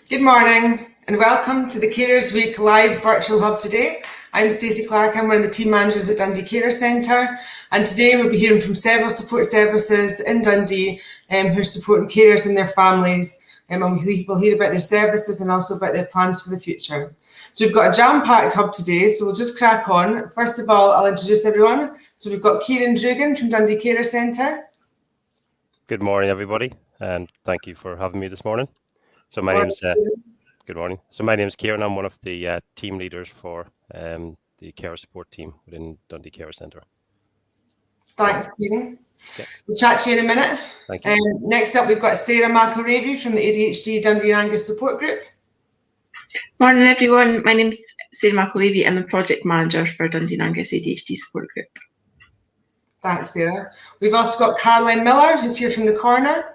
Good morning and welcome to the Carers Week live virtual hub today. I'm Stacey Clark, I'm one of the team managers at Dundee Carer Centre, and today we'll be hearing from several support services in Dundee who are supporting carers and their families, and we'll hear about their services and also about their plans for the future. So we've got a jam-packed hub today, so we'll just crack on. First of all, I'll introduce everyone. So we've got Kieran from Dundee Carer Centre. Good morning, everybody, and thank you for having me this morning. So my name's good morning. So my name is Kieran. I'm one of the team leaders for the care support team within Dundee Carer Centre. Thanks, Kieran. Okay. We'll chat to you in a minute. Thank you. Next up, we've got Sarah McElravy from the ADHD Dundee and Angus support group. Morning, everyone. My name's Sarah McElravy. I'm the project manager for Dundee and Angus ADHD support group. Thanks, Sarah. We've also got Caroline Miller, who's here from the corner.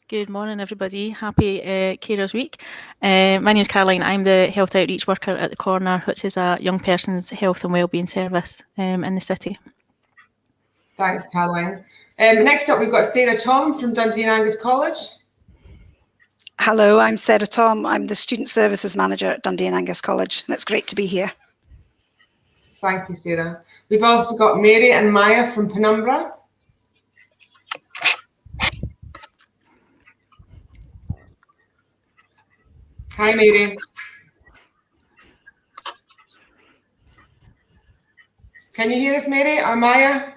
Good morning, everybody. Happy Carers Week. My name is Caroline. I'm the health outreach worker at the corner, which is a young person's health and wellbeing service in the city. Thanks, Caroline. Next up, we've got Sarah Tom from Dundee and Angus College. Hello, I'm Sarah Tom. I'm the Student Services Manager at Dundee and Angus College, and it's great to be here. Thank you, Sarah. We've also got Mary and Maya from Penumbra. Hi, Mary. Can you hear us, Mary or Maya?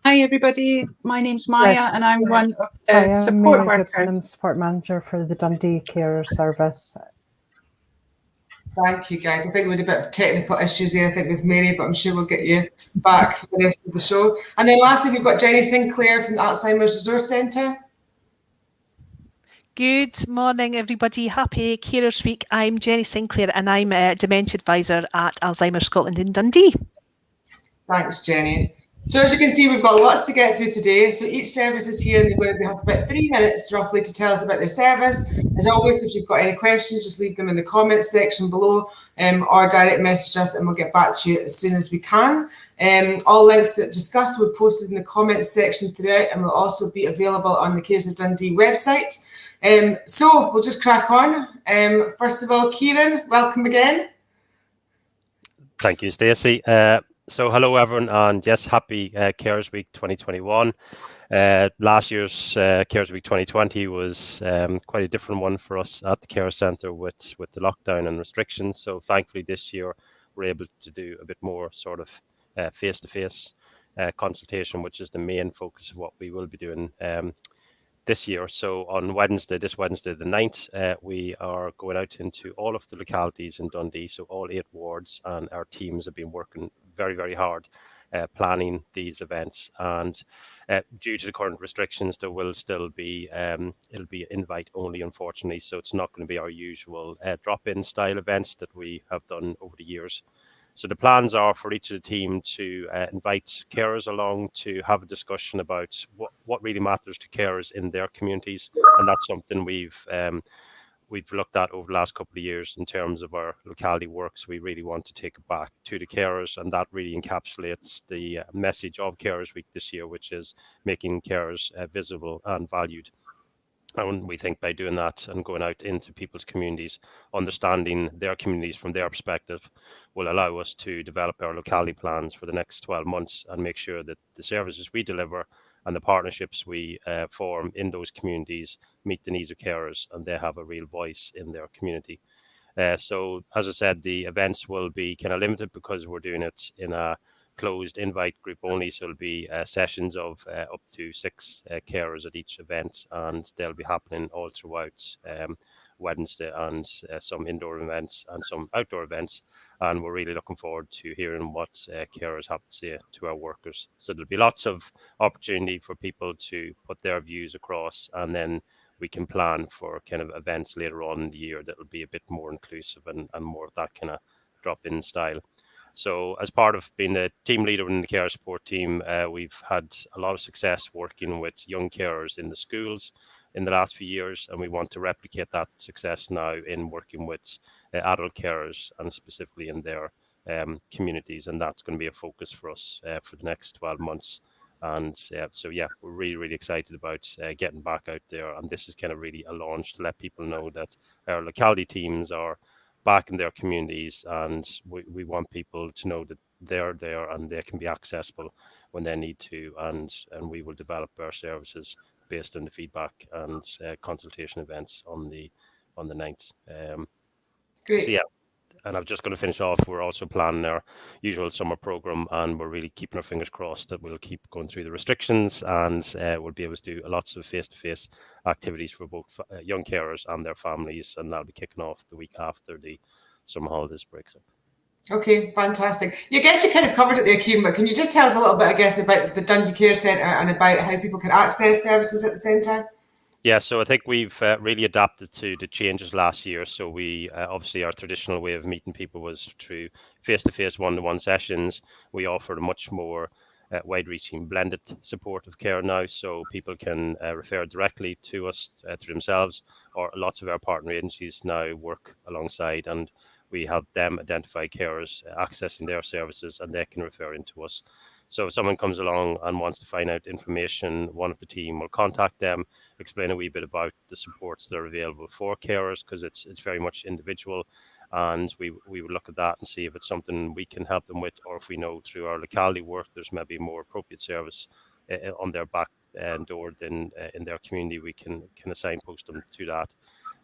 Hi, everybody. My name's Maya, and I'm one of the support workers. I'm support manager for the Dundee Carer Service. Thank you, guys. I think we had a bit of technical issues here, I think, with Mary, but I'm sure we'll get you back for the rest of the show. And then lastly, we've got Jeni Sinclair from the Alzheimer's Resource Centre. Good morning, everybody. Happy Carers Week. I'm Jeni Sinclair, and I'm a Dementia Advisor at Alzheimer Scotland in Dundee. Thanks, Jeni. So as you can see, we've got lots to get through today. So each service is here, and they're going to have about 3 minutes roughly to tell us about their service. As always, if you've got any questions, just leave them in the comments section below or direct message us, and we'll get back to you as soon as we can. All links that discussed will be posted in the comments section throughout, and will also be available on the Carers of Dundee website. So we'll just crack on. First of all, Kieran, welcome again. Thank you, Stacey. So hello, everyone, and yes, happy Carers Week 2021. Last year's Carers Week 2020 was quite a different one for us at the Care Centre with the lockdown and restrictions. So thankfully this year we're able to do a bit more sort of face-to-face consultation, which is the main focus of what we will be doing this year. So on this Wednesday the 9th, we are going out into all of the localities in Dundee, so all 8 wards, and our teams have been working very, very hard planning these events. And due to the current restrictions, there will still be, it'll be invite only, unfortunately, so it's not going to be our usual drop-in style events that we have done over the years. So the plans are for each of the team to invite carers along to have a discussion about what really matters to carers in their communities, and that's something we've looked at over the last couple of years in terms of our locality work. So we really want to take it back to the carers, and that really encapsulates the message of Carers Week this year, which is making carers visible and valued. And we think by doing that and going out into people's communities, understanding their communities from their perspective, will allow us to develop our locality plans for the next 12 months and make sure that the services we deliver and the partnerships we form in those communities meet the needs of carers, and they have a real voice in their community. So, as I said, the events will be kind of limited because we're doing it in a closed invite group only, so it'll be sessions of up to 6 carers at each event, and they'll be happening all throughout Wednesday, and some indoor events and some outdoor events, and we're really looking forward to hearing what carers have to say to our workers. So there'll be lots of opportunity for people to put their views across, and then we can plan for kind of events later on in the year that will be a bit more inclusive and more of that kind of drop-in style. So as part of being the team leader in the care support team, we've had a lot of success working with young carers in the schools in the last few years, and we want to replicate that success now in working with adult carers, and specifically in their communities, and that's going to be a focus for us for the next 12 months. And so yeah, we're really excited about getting back out there, and this is kind of really a launch to let people know that our locality teams are back in their communities, and we want people to know that they're there and they can be accessible when they need to, and we will develop our services based on the feedback and consultation events on the 9th. Great. So yeah, and I'm just going to finish off. We're also planning our usual summer program, and we're really keeping our fingers crossed that we'll keep going through the restrictions, and we'll be able to do lots of face-to-face activities for both young carers and their families, and that'll be kicking off the week after the summer holidays breaks up. Okay, fantastic. You guys, you kind of covered it there, Kieran, but can you just tell us a little bit, I guess, about the Dundee Care Centre and about how people can access services at the centre? Yeah, so I think we've really adapted to the changes last year. So we obviously our traditional way of meeting people was through face-to-face one-to-one sessions. We offer a much more wide-reaching blended supportive care now, so people can refer directly to us through themselves, or lots of our partner agencies now work alongside, and we help them identify carers accessing their services, and they can refer into us. So if someone comes along and wants to find out information, one of the team will contact them, explain a wee bit about the supports that are available for carers, because it's very much individual, and we would look at that and see if it's something we can help them with, or if we know through our locality work there's maybe more appropriate service on their back door than in their community, we can signpost them to that.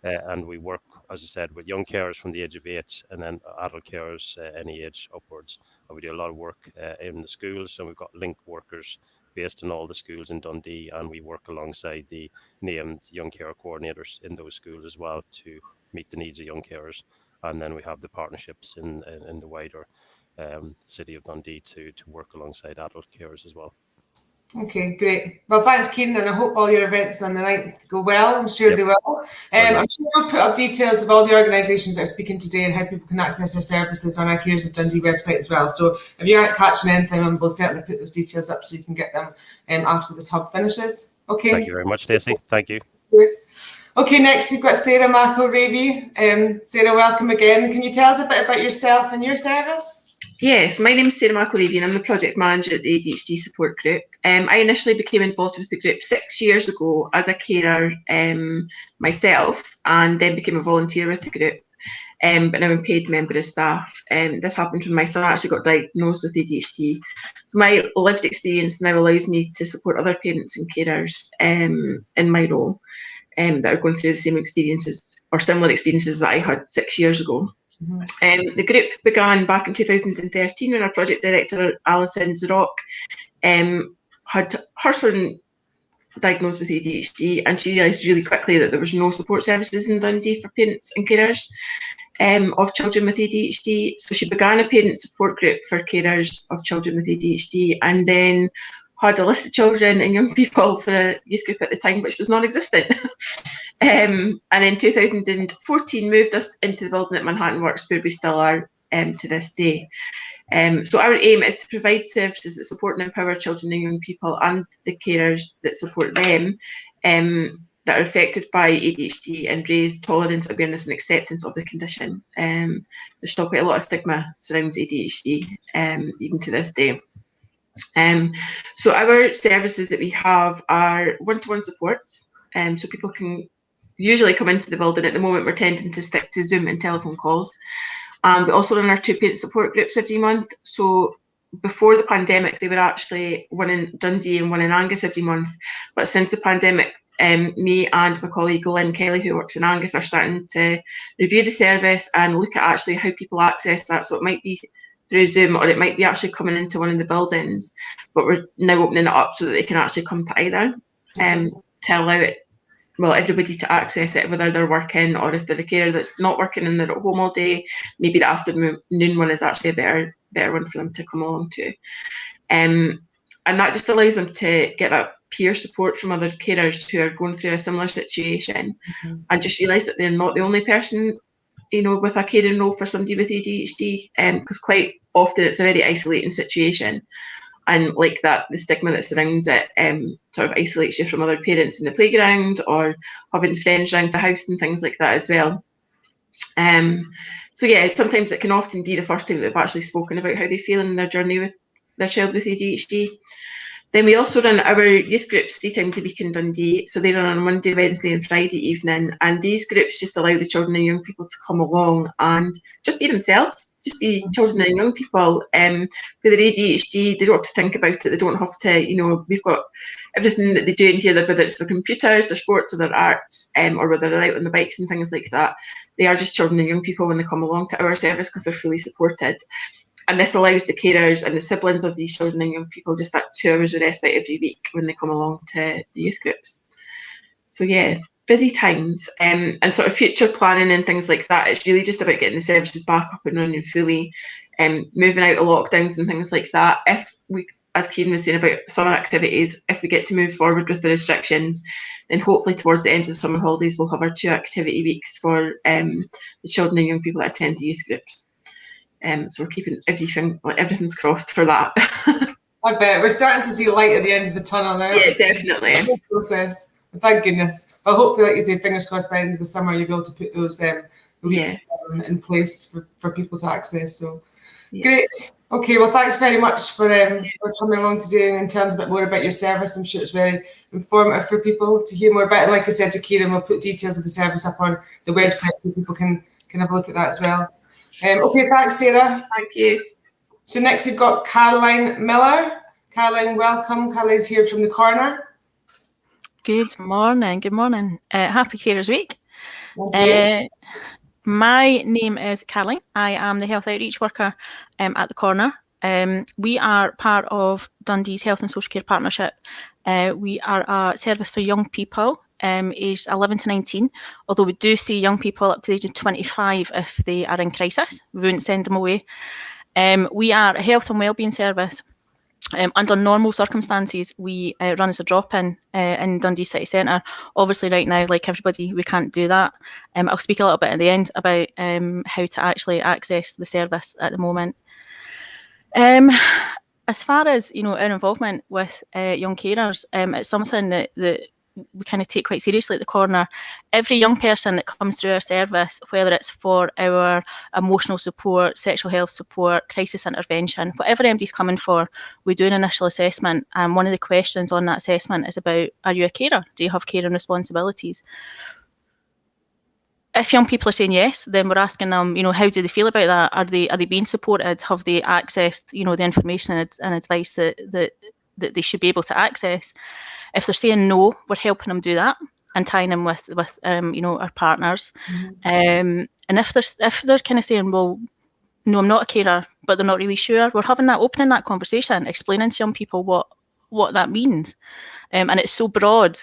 And we work, as I said, with young carers from the age of 8, and then adult carers any age upwards. And we do a lot of work in the schools, so we've got link workers based in all the schools in Dundee, and we work alongside the named young care coordinators in those schools as well to meet the needs of young carers. And then we have the partnerships in the wider city of Dundee to work alongside adult carers as well. Okay, great. Well, thanks, Kieran, and I hope all your events on the 9th go well. I'm sure they will. I'm sure we'll put up details of all the organisations that are speaking today and how people can access their services on our Cares of Dundee website as well. So if you aren't catching anything, we'll certainly put those details up so you can get them after this hub finishes. Okay. Thank you very much, Stacey. Thank you. Okay, next we've got Sarah McElravy. Sarah, welcome again. Can you tell us a bit about yourself and your service? Yes, my name is Sarah McElravy and I'm the project manager at the ADHD support group. I initially became involved with the group 6 years ago as a carer myself, and then became a volunteer with the group, but now I'm a paid member of staff. This happened when my son actually got diagnosed with ADHD. So my lived experience now allows me to support other parents and carers in my role that are going through the same experiences or similar experiences that I had 6 years ago. The group began back in 2013 when our project director, Alison Zrock, had her son diagnosed with ADHD, and she realised really quickly that there was no support services in Dundee for parents and carers of children with ADHD. So she began a parent support group for carers of children with ADHD, and then had a list of children and young people for a youth group at the time, which was non-existent. And in 2014 moved us into the building at Manhattan Works, where we still are to this day. So our aim is to provide services that support and empower children and young people and the carers that support them that are affected by ADHD, and raise tolerance, awareness and acceptance of the condition. There's still quite a lot of stigma surrounds ADHD even to this day. So our services that we have are one-to-one supports, so people can usually come into the building. At the moment we're tending to stick to Zoom and telephone calls. We also run our 2 parent support groups every month. So before the pandemic they were actually one in Dundee and one in Angus every month, but since the pandemic me and my colleague Lynn Kelly, who works in Angus, are starting to review the service and look at actually how people access that. So it might be through Zoom, or it might be actually coming into one of the buildings, but we're now opening it up so that they can actually come to either to allow it, well, everybody to access it, whether they're working or if they're a carer that's not working and they're at home all day, maybe the afternoon one is actually a better one for them to come along to. And that just allows them to get that peer support from other carers who are going through a similar situation, and just realise that they're not the only person, you know, with a caring role for somebody with ADHD, because quite often it's a very isolating situation, and like that, the stigma that surrounds it sort of isolates you from other parents in the playground or having friends around the house and things like that as well. So yeah, sometimes it can often be the first time that they've actually spoken about how they feel in their journey with their child with ADHD. Then we also run our youth groups 3 times a week in Dundee. So they run on Monday, Wednesday and Friday evening. And these groups just allow the children and young people to come along and just be themselves, just be children and young people. With their ADHD, they don't have to think about it. They don't have to, we've got everything that they do in here, whether it's their computers, their sports or their arts, or whether they're out on the bikes and things like that. They are just children and young people when they come along to our service because they're fully supported. And this allows the carers and the siblings of these children and young people just that 2 hours of respite every week when they come along to the youth groups. So yeah, busy times and sort of future planning and things like that. It's really just about getting the services back up and running fully and moving out of lockdowns and things like that. If we, as Kieran was saying about summer activities, if we get to move forward with the restrictions, then hopefully towards the end of the summer holidays, we'll have our 2 activity weeks for the children and young people that attend the youth groups. So we're keeping everything's crossed for that. I bet we're starting to see light at the end of the tunnel now. Yeah, definitely. The whole process. Thank goodness. But hopefully, like you say, fingers crossed by the end of the summer, you'll be able to put those weeks in place for people to access. So great. Okay, well, thanks very much for coming along today and telling us a bit more about your service. I'm sure it's very informative for people to hear more about it. And like I said to Kieran, we'll put details of the service up on the website so people can have a look at that as well. Okay, thanks, Sarah. Thank you. So next we've got Caroline Miller. Caroline, welcome. Caroline's here from the corner. Good morning. Good morning. Happy Carers Week. Thank you. My name is Caroline. I am the health outreach worker at the corner. We are part of Dundee's Health and Social Care Partnership. We are a service for young people aged 11 to 19, although we do see young people up to the age of 25 if they are in crisis. We wouldn't send them away. We are a health and wellbeing service. Under normal circumstances, we run as a drop-in in Dundee City Centre. Obviously, right now, like everybody, we can't do that. I'll speak a little bit at the end about how to actually access the service at the moment. As far as our involvement with young carers, it's something that we kind of take quite seriously at the corner. Every young person that comes through our service, whether it's for our emotional support, sexual health support, crisis intervention, whatever MD's coming for, we do an initial assessment. And one of the questions on that assessment is about, are you a carer? Do you have caring responsibilities? If young people are saying yes, then we're asking them, how do they feel about that? Are they being supported? Have they accessed, the information and advice that they should be able to access? If they're saying no, we're helping them do that and tying them with our partners. Mm-hmm. And if they're kind of saying, well, no, I'm not a carer, but they're not really sure, we're opening that conversation, explaining to young people what that means. And it's so broad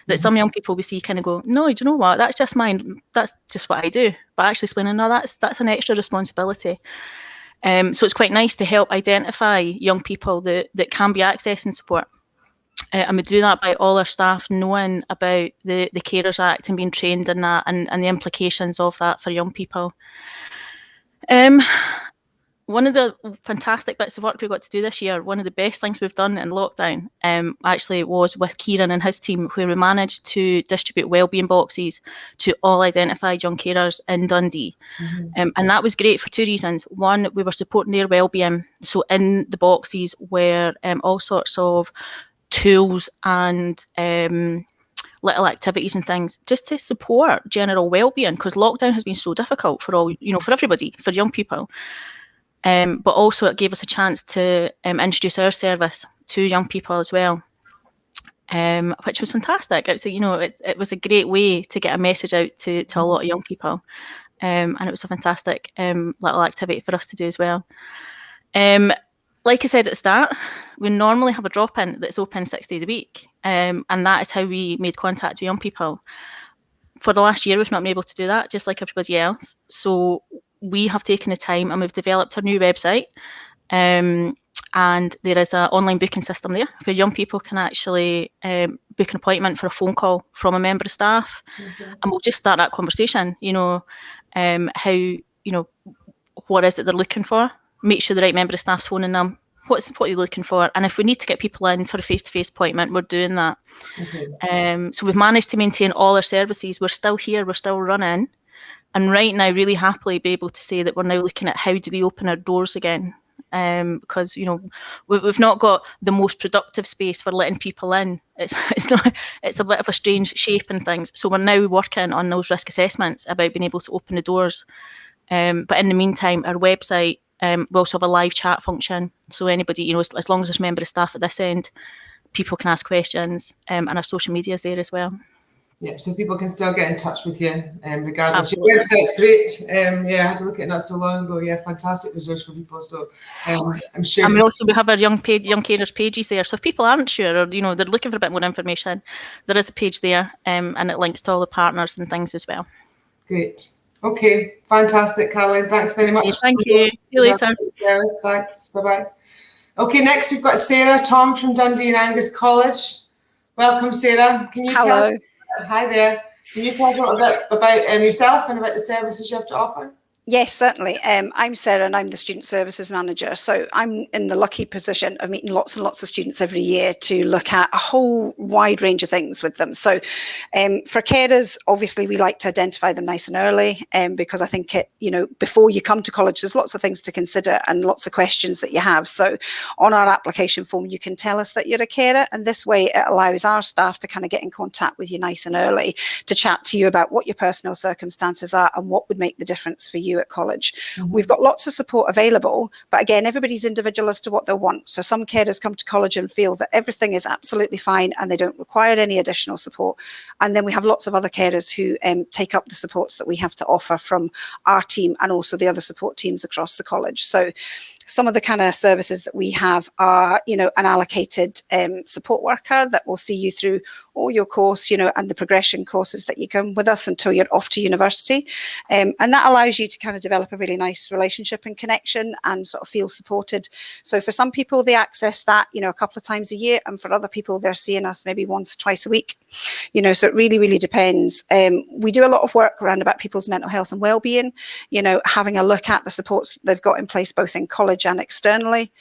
that some young people we see kind of go, no, do you know what? That's just mine. That's just what I do. But actually explaining, no, that's an extra responsibility. So it's quite nice to help identify young people that can be accessing support. And we do that by all our staff knowing about the Carers Act and being trained in that and the implications of that for young people. One of the fantastic bits of work we got to do this year, one of the best things we've done in lockdown, actually was with Kieran and his team, where we managed to distribute wellbeing boxes to all identified young carers in Dundee. Mm-hmm. And that was great for 2 reasons. One, we were supporting their wellbeing. So in the boxes were all sorts of tools and little activities and things just to support general wellbeing, because lockdown has been so difficult for all, for everybody, for young people. But also it gave us a chance to introduce our service to young people as well, which was fantastic. It's it was a great way to get a message out to a lot of young people, and it was a fantastic little activity for us to do as well. Like I said at the start, we normally have a drop-in that's open 6 days a week, and that is how we made contact with young people. For the last year, we've not been able to do that, just like everybody else. So we have taken the time and we've developed our new website, and there is an online booking system there where young people can actually book an appointment for a phone call from a member of staff. Mm-hmm. And we'll just start that conversation, how, what is it they're looking for? Make sure the right member of staff's phoning them. What are you looking for? And if we need to get people in for a face-to-face appointment, we're doing that. Mm-hmm. So we've managed to maintain all our services. We're still here, we're still running. And right now, really happily be able to say that we're now looking at how do we open our doors again. because we've not got the most productive space for letting people in. It's a bit of a strange shape and things. So we're now working on those risk assessments about being able to open the doors. But in the meantime, our website, we also have a live chat function. So anybody, as long as there's a member of staff at this end, people can ask questions, and our social media is there as well. Yeah, so people can still get in touch with you regardless. Absolutely. Your website's great. I had to look at it not so long ago. Yeah, fantastic resource for people. So I'm sure. And we have our young carers pages there. So if people aren't sure, or they're looking for a bit more information, there is a page there, and it links to all the partners and things as well. Great. Okay, fantastic, Caroline. Thanks very much. Okay, thank you. See you later. Thanks. Bye-bye. Okay, next we've got Sarah Tom from Dundee and Angus College. Welcome, Sarah. Can you tell us? Hi there. Can you tell us a little bit about yourself and about the services you have to offer? Yes, certainly. I'm Sarah and I'm the Student Services Manager. So I'm in the lucky position of meeting lots and lots of students every year to look at a whole wide range of things with them. So for carers, obviously we like to identify them nice and early because I think before you come to college, there's lots of things to consider and lots of questions that you have. So on our application form, you can tell us that you're a carer, and this way it allows our staff to kind of get in contact with you nice and early to chat to you about what your personal circumstances are and what would make the difference for you at college. Mm-hmm. We've got lots of support available, but again, everybody's individual as to what they want. So some carers come to college and feel that everything is absolutely fine and they don't require any additional support. And then we have lots of other carers who take up the supports that we have to offer from our team and also the other support teams across the college. So some of the kind of services that we have are, an allocated support worker that will see you through all your course, and the progression courses that you come with us until you're off to university. And that allows you to kind of develop a really nice relationship and connection and sort of feel supported. So for some people, they access that, a couple of times a year. And for other people, they're seeing us maybe once, twice a week. So it really, really depends. We do a lot of work around about people's mental health and well-being, having a look at the supports they've got in place, both in college and externally.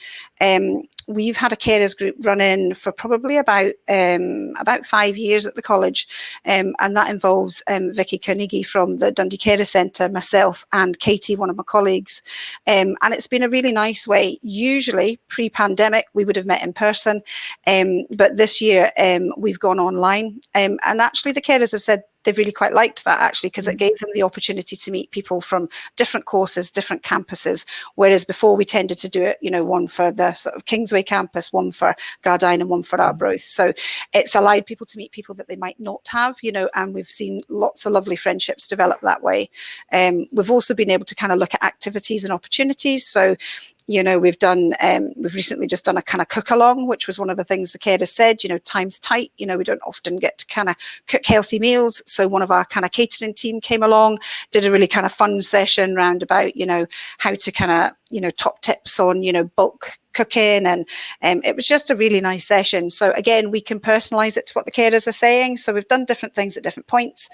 We've had a carers group running for probably about 5 years at the college, and that involves Vicky Carnegie from the Dundee Carer Centre, myself and Katie, one of my colleagues, and it's been a really nice way. Usually pre-pandemic we would have met in person, but this year we've gone online, and actually the carers have said they've really quite liked that, actually, because it gave them the opportunity to meet people from different courses, different campuses, whereas before we tended to do it, one for the sort of Kingsway campus, one for Gardyne and one for Arbroath. So it's allowed people to meet people that they might not have, and we've seen lots of lovely friendships develop that way. We've also been able to kind of look at activities and opportunities. So we've recently just done a kind of cook along, which was one of the things the carers said, time's tight, we don't often get to kind of cook healthy meals. So one of our kind of catering team came along, did a really kind of fun session round about, how to kind of, top tips on, bulk cooking, and it was just a really nice session. So again, we can personalize it to what the carers are saying. So we've done different things at different points.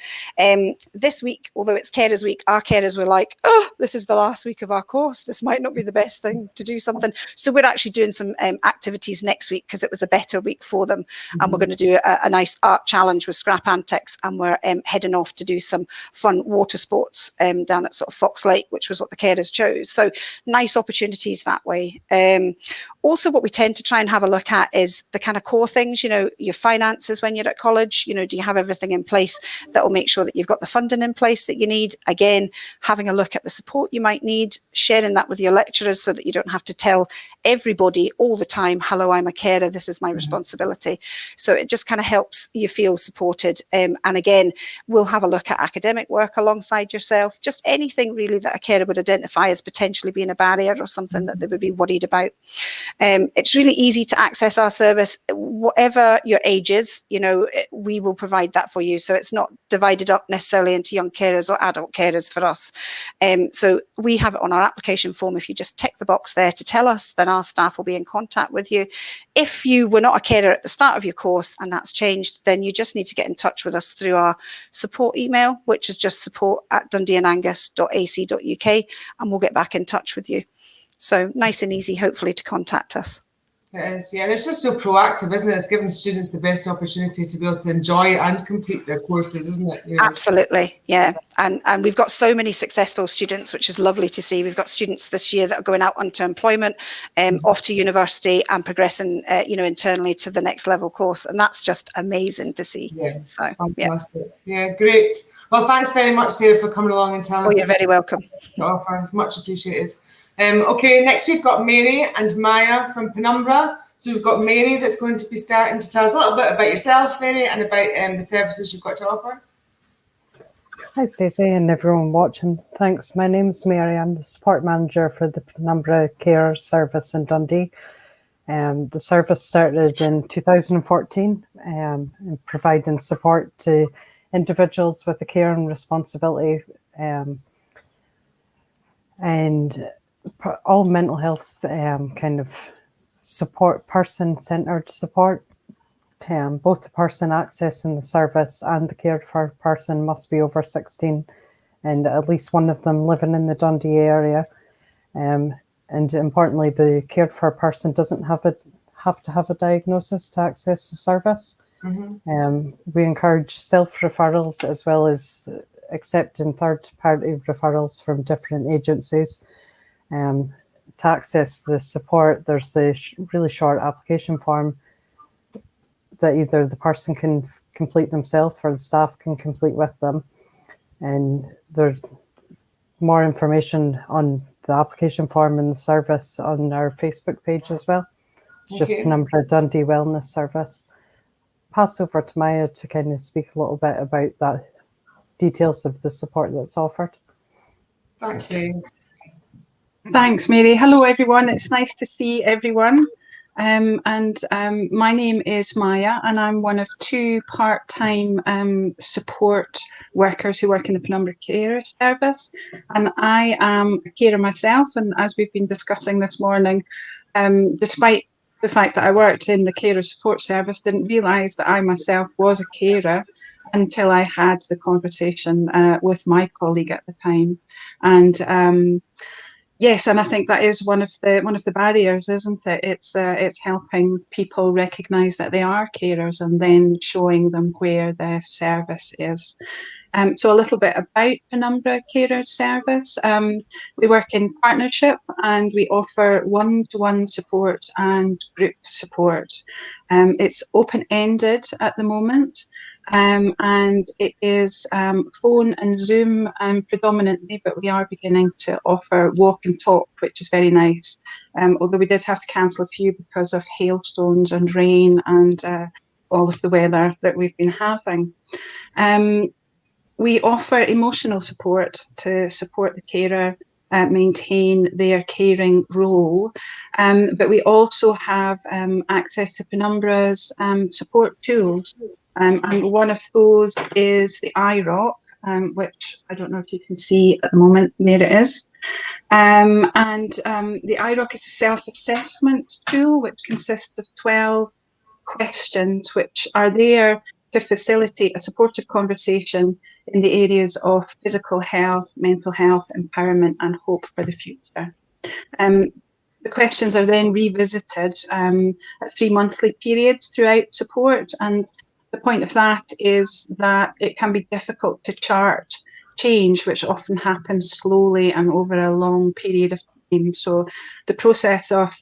This week, although it's carers week, our carers were like, oh, this is the last week of our course, this might not be the best thing to do something. So we're actually doing some activities next week because it was a better week for them. Mm-hmm. And we're going to do a nice art challenge with scrap antics, and we're heading off to do some fun water sports down at sort of Fox Lake, which was what the carers chose. So nice opportunities that way. Also, what we tend to try and have a look at is the kind of core things, your finances when you're at college. Do you have everything in place that will make sure that you've got the funding in place that you need? Again, having a look at the support you might need, sharing that with your lecturers so that you don't have to tell everybody all the time, hello, I'm a carer, this is my responsibility. So it just kind of helps you feel supported. And again, we'll have a look at academic work alongside yourself, just anything really that a carer would identify as potentially being a barrier or something that they would be worried about. It's really easy to access our service, whatever your age is, we will provide that for you. So it's not divided up necessarily into young carers or adult carers for us. So we have it on our application form. If you just tick the box there to tell us, then our staff will be in contact with you. If you were not a carer at the start of your course and that's changed, then you just need to get in touch with us through our support email, which is just support@dundeeandangus.ac.uk, and we'll get back in touch with you. So nice and easy, hopefully, to contact us. It is, yeah, and it's just so proactive, isn't it? It's giving students the best opportunity to be able to enjoy and complete their courses, isn't it? You know? Absolutely, yeah. And we've got so many successful students, which is lovely to see. We've got students this year that are going out onto employment, off to university and progressing, internally to the next level course. And that's just amazing to see. Yeah, so fantastic. Yeah, great. Well, thanks very much, Sarah, for coming along and telling us. Oh, you're very welcome. To offer. It's much appreciated. Okay, next we've got Mary and Maya from Penumbra. So we've got Mary that's going to be starting to tell us a little bit about yourself, Mary, and about the services you've got to offer. Hi, Stacey, and everyone watching. Thanks. My name's Mary. I'm the support manager for the Penumbra Care Service in Dundee. The service started in 2014, providing support to individuals with a care and responsibility, and all mental health kind of support, person-centred support. Both the person accessing the service and the cared for person must be over 16 and at least one of them living in the Dundee area. And importantly, the cared for person doesn't have to have a diagnosis to access the service. Mm-hmm. We encourage self-referrals as well as accepting third-party referrals from different agencies. To access the support, there's a really short application form that either the person can complete themselves or the staff can complete with them. And there's more information on the application form and the service on our Facebook page as well. It's just Penumbra Dundee Wellness Service. Pass over to Maya to kind of speak a little bit about that details of the support that's offered. Thanks, Mary. Thanks, Mary. Hello, everyone. It's nice to see everyone. My name is Maya, and I'm one of two part-time support workers who work in the Penumbra Care Service. And I am a carer myself, and as we've been discussing this morning, despite the fact that I worked in the carer support service, didn't realise that I myself was a carer until I had the conversation with my colleague at the time. And yes, and I think that is one of the barriers, isn't it? It's helping people recognise that they are carers and then showing them where the service is. So a little bit about Penumbra Carer Service. We work in partnership and we offer one-to-one support and group support. It's open-ended at the moment. And it is phone and Zoom predominantly, but we are beginning to offer walk and talk, which is very nice. Although we did have to cancel a few because of hailstones and rain and all of the weather that we've been having. We offer emotional support to support the carer maintain their caring role, but we also have access to Penumbra's support tools. And one of those is the iRock, which I don't know if you can see at the moment. There it is. The iRock is a self-assessment tool which consists of 12 questions which are there to facilitate a supportive conversation in the areas of physical health, mental health, empowerment and hope for the future. The questions are then revisited at 3 monthly periods throughout support, and the point of that is that it can be difficult to chart change, which often happens slowly and over a long period of time. So the process of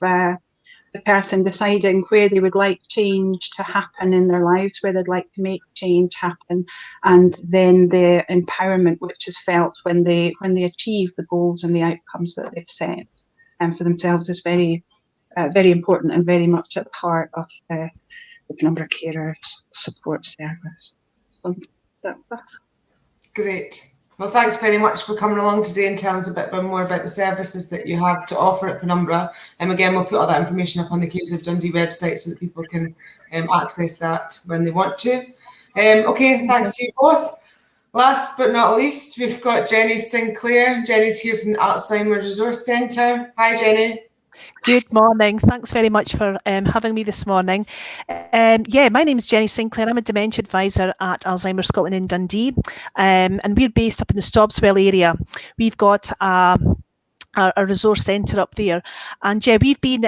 the person deciding where they would like change to happen in their lives, where they'd like to make change happen, and then the empowerment which is felt when they achieve the goals and the outcomes that they've set for themselves is very, very important and very much at the heart of the Penumbra Carers Support Service. So that's Great. Well, thanks very much for coming along today and telling us a bit more about the services that you have to offer at Penumbra. And again, we'll put all that information up on the Cares of Dundee website so that people can access that when they want to. Okay, thanks to you both. Last but not least, we've got Jeni Sinclair. Jeni's here from the Alzheimer Resource Centre. Hi, Jeni. Good morning. Thanks very much for having me this morning. My name is Jeni Sinclair. I'm a dementia advisor at Alzheimer Scotland in Dundee, and we're based up in the Stobswell area. We've got a resource centre up there, and we've been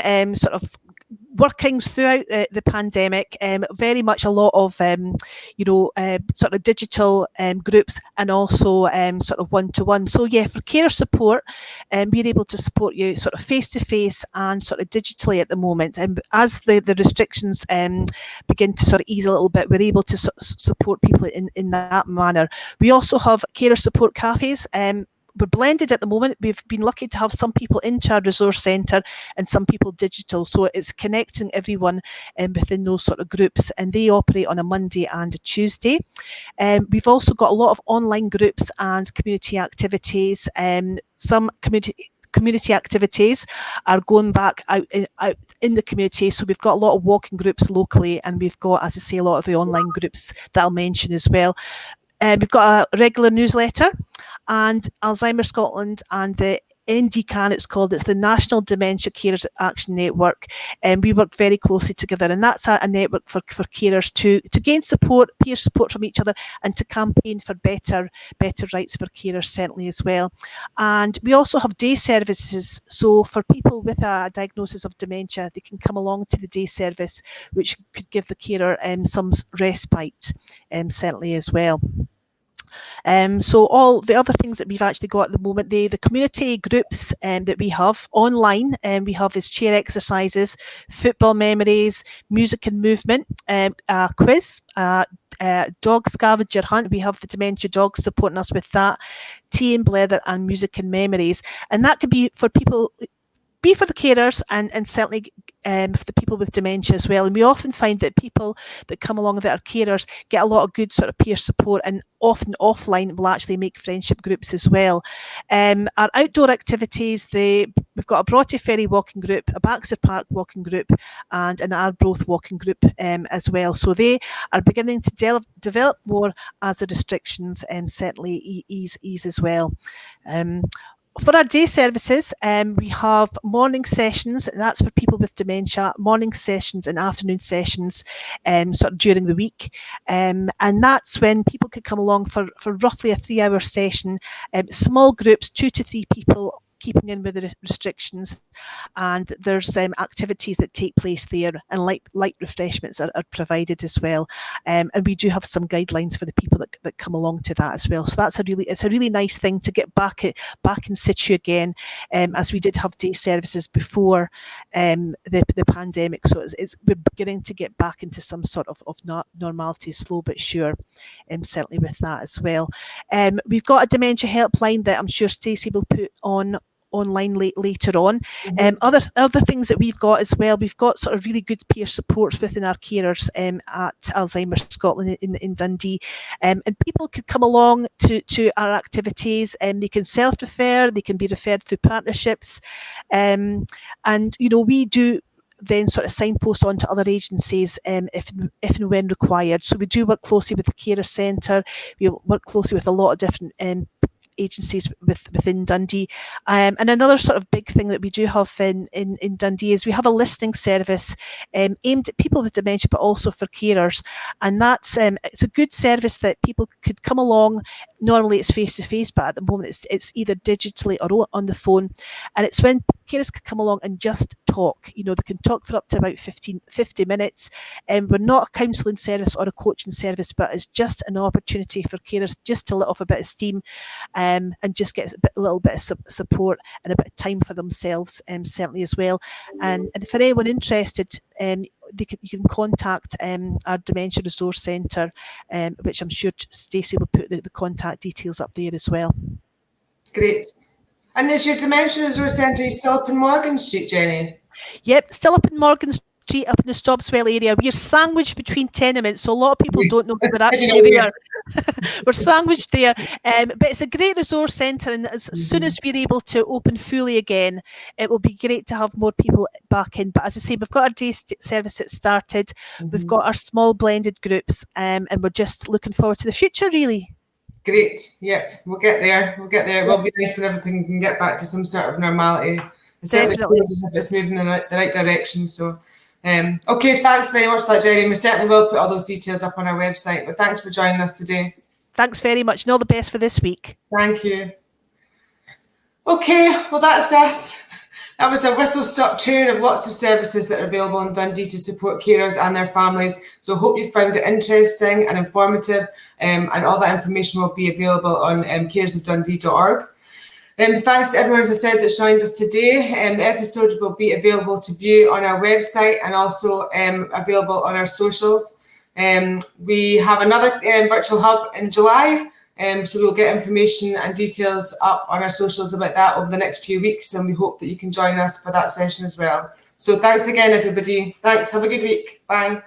working throughout the pandemic, very much a lot of sort of digital groups, and also sort of one-to-one. So yeah, for carer support, we're able to support you sort of face-to-face and sort of digitally at the moment. And as the restrictions begin to sort of ease a little bit, we're able to support people in that manner. We also have carer support cafes. We're blended at the moment. We've been lucky to have some people into our resource centre and some people digital. So it's connecting everyone within those sort of groups, and they operate on a Monday and a Tuesday. We've also got a lot of online groups and community activities. Some community activities are going back out in the community. So we've got a lot of walking groups locally, and we've got, as I say, a lot of the online groups that I'll mention as well. We've got a regular newsletter, and Alzheimer Scotland and the NDCAN, it's the National Dementia Carers Action Network, and we work very closely together, and that's a network for carers to gain support, peer support from each other, and to campaign for better rights for carers, certainly as well. And we also have day services, so for people with a diagnosis of dementia, they can come along to the day service, which could give the carer some respite, certainly as well. So all the other things that we've actually got at the moment, the community groups that we have online, we have is chair exercises, football memories, music and movement, a quiz, dog scavenger hunt. We have the dementia dogs supporting us with that, tea and blether, and music and memories. And that could be for people, be for the carers, and certainly for the people with dementia as well. And we often find that people that come along that are carers get a lot of good sort of peer support, and often offline will actually make friendship groups as well. Our outdoor activities, we've got a Broughty Ferry walking group, a Baxter Park walking group, and an Arbroath walking group as well. So they are beginning to develop more as the restrictions certainly ease as well. For our day services, we have morning sessions, and that's for people with dementia, morning sessions and afternoon sessions sort of during the week. And that's when people could come along for roughly a 3-hour session, small groups, 2 to 3 people, keeping in with the restrictions, and there's activities that take place there, and light refreshments are provided as well. And we do have some guidelines for the people that come along to that as well. So that's it's a really nice thing to get back in situ again, as we did have day services before the pandemic. So we're beginning to get back into some sort of normality, slow but sure, certainly with that as well. We've got a dementia helpline that I'm sure Stacey will put online later on. Other things that we've got as well, we've got sort of really good peer supports within our carers at Alzheimer Scotland in Dundee, and people could come along to our activities, and they can self-refer, they can be referred through partnerships, and we do then sort of signpost on to other agencies if and when required. So we do work closely with the Carer Centre, we work closely with a lot of different agencies within Dundee, and another sort of big thing that we do have in Dundee is we have a listening service aimed at people with dementia, but also for carers, and that's it's a good service that people could come along. Normally it's face to face, but at the moment it's either digitally or on the phone, and it's when carers can come along and just talk. They can talk for up to about 50 minutes, and we're not a counselling service or a coaching service, but it's just an opportunity for carers just to let off a bit of steam, and just get a little bit of support and a bit of time for themselves, certainly as well. And for anyone interested, you can contact our Dementia Resource Centre, which I'm sure Stacey will put the contact details up there as well. Great. And is your Dementia Resource Centre still up in Morgan Street, Jeni? Yep, still up in Morgan Street, up in the Stobswell area. We're sandwiched between tenements, so a lot of people don't know we're actually there. We're sandwiched there, but it's a great resource centre, and as soon as we're able to open fully again, it will be great to have more people back in. But as I say, we've got our day service that started, we've got our small blended groups, and we're just looking forward to the future, really. Great. Yep, we'll get there. It will be nice when everything can get back to some sort of normality. It certainly feels as if it's moving in the right direction. So, okay, thanks very much for that, Jeni. We certainly will put all those details up on our website. But thanks for joining us today. Thanks very much, and all the best for this week. Thank you. Okay, well, that's us. That was a whistle-stop tour of lots of services that are available in Dundee to support carers and their families. So I hope you found it interesting and informative, and all that information will be available on carersofdundee.org. Thanks to everyone, as I said, that's joined us today. The episode will be available to view on our website and also available on our socials. We have another virtual hub in July, so we'll get information and details up on our socials about that over the next few weeks, and we hope that you can join us for that session as well. So thanks again, everybody. Thanks. Have a good week. Bye.